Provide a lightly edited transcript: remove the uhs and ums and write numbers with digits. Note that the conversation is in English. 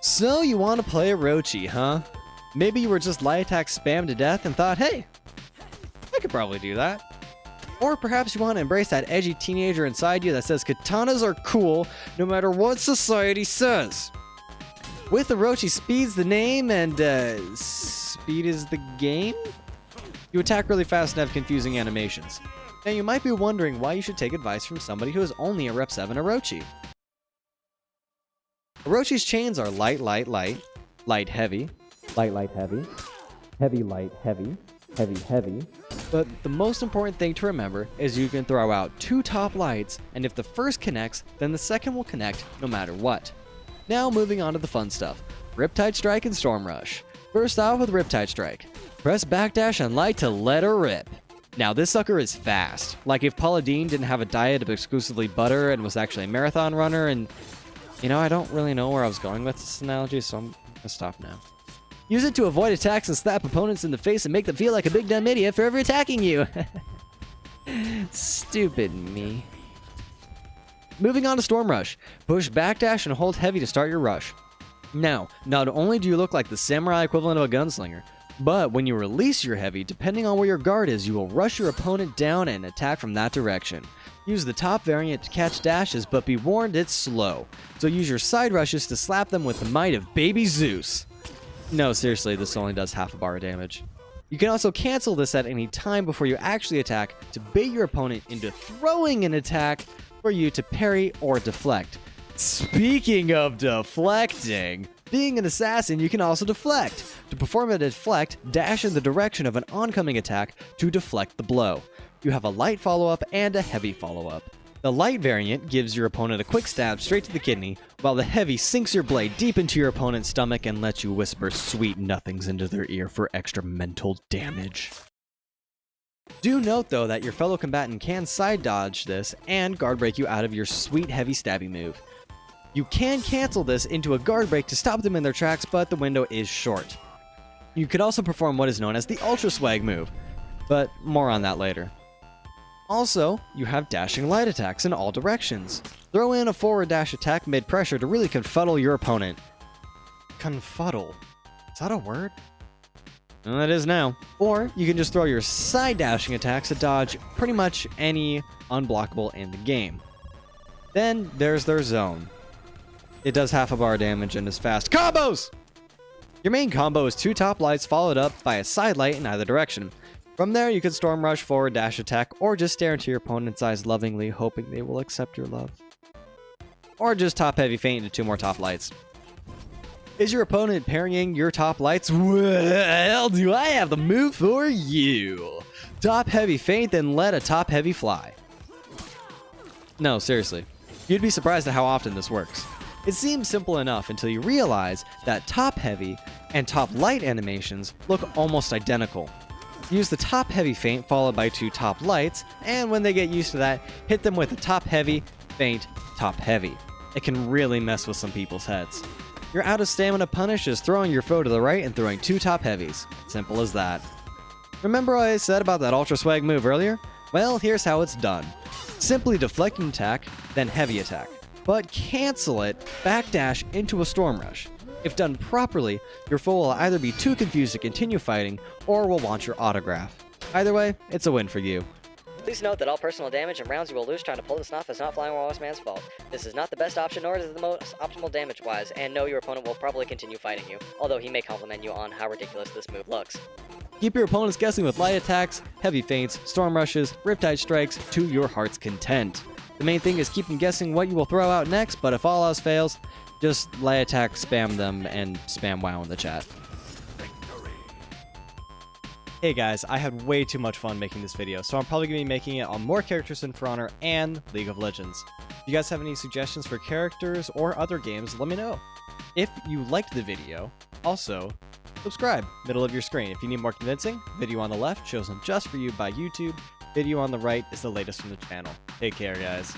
So you want to play Orochi, huh? Maybe you were just light attack spammed to death and thought, hey, I could probably do that. Or perhaps you want to embrace that edgy teenager inside you that says katanas are cool no matter what society says. With Orochi, speed's the name and speed is the game? You attack really fast and have confusing animations. Now you might be wondering why you should take advice from somebody who is only a Rep 7 Orochi. Orochi's chains are light, light, light, light, heavy, light, light, heavy, heavy, light, heavy, heavy, heavy. But the most important thing to remember is you can throw out 2 top lights, and if the first connects, then the second will connect no matter what. Now moving on to the fun stuff. Riptide Strike and Storm Rush. First off with Riptide Strike. Press backdash and light to let her rip. Now this sucker is fast. Like if Paula Deen didn't have a diet of exclusively butter and was actually a marathon runner, and you know, I don't really know where I was going with this analogy, so I'm gonna stop now. Use it to avoid attacks and slap opponents in the face and make them feel like a big dumb idiot for ever attacking you. Stupid me. Moving on to Storm Rush. Push backdash and hold heavy to start your rush. Now, not only do you look like the samurai equivalent of a gunslinger, but when you release your heavy, depending on where your guard is, you will rush your opponent down and attack from that direction. Use the top variant to catch dashes, but be warned it's slow. So use your side rushes to slap them with the might of baby Zeus. No, seriously, this only does half a bar of damage. You can also cancel this at any time before you actually attack to bait your opponent into throwing an attack for you to parry or deflect. Speaking of deflecting, being an assassin, you can also deflect. To perform a deflect, dash in the direction of an oncoming attack to deflect the blow. You have a light follow-up and a heavy follow-up. The light variant gives your opponent a quick stab straight to the kidney, while the heavy sinks your blade deep into your opponent's stomach and lets you whisper sweet nothings into their ear for extra mental damage. Do note though that your fellow combatant can side dodge this and guard break you out of your sweet heavy stabby move. You can cancel this into a guard break to stop them in their tracks, but the window is short. You could also perform what is known as the Ultra Swag move, but more on that later. Also, you have dashing light attacks in all directions. Throw in a forward dash attack mid-pressure to really confuddle your opponent. Confuddle? Is that a word? Well, it is now. Or you can just throw your side dashing attacks to dodge pretty much any unblockable in the game. Then there's their zone. It does half a bar damage and is fast. Combos! Your main combo is 2 top lights followed up by a side light in either direction. From there, you can storm rush, forward dash attack, or just stare into your opponent's eyes lovingly, hoping they will accept your love. Or just top heavy feint into 2 more top lights. Is your opponent parrying your top lights? Well, do I have the move for you? Top heavy feint, then let a top heavy fly. No, seriously. You'd be surprised at how often this works. It seems simple enough until you realize that top heavy and top light animations look almost identical. Use the top heavy feint followed by 2 top lights, and when they get used to that, hit them with a top heavy, feint, top heavy. It can really mess with some people's heads. Your out of stamina punish is throwing your foe to the right and throwing 2 top heavies. Simple as that. Remember what I said about that Ultra Swag move earlier? Well, here's how it's done. Simply deflect an attack, then heavy attack. But cancel it, backdash into a Storm Rush. If done properly, your foe will either be too confused to continue fighting, or will want your autograph. Either way, it's a win for you. Please note that all personal damage and rounds you will lose trying to pull this off is not Flying Walrus Man's fault. This is not the best option, nor is it the most optimal damage-wise, and no, your opponent will probably continue fighting you, although he may compliment you on how ridiculous this move looks. Keep your opponents guessing with light attacks, heavy feints, storm rushes, riptide strikes to your heart's content. The main thing is keep them guessing what you will throw out next, but if all else fails, just light attack, spam them, and spam WoW in the chat. Hey guys, I had way too much fun making this video, so I'm probably going to be making it on more characters in For Honor and League of Legends. If you guys have any suggestions for characters or other games, let me know. If you liked the video, also, subscribe, middle of your screen. If you need more convincing, video on the left chosen just for you by YouTube, video on the right is the latest from the channel. Take care, guys.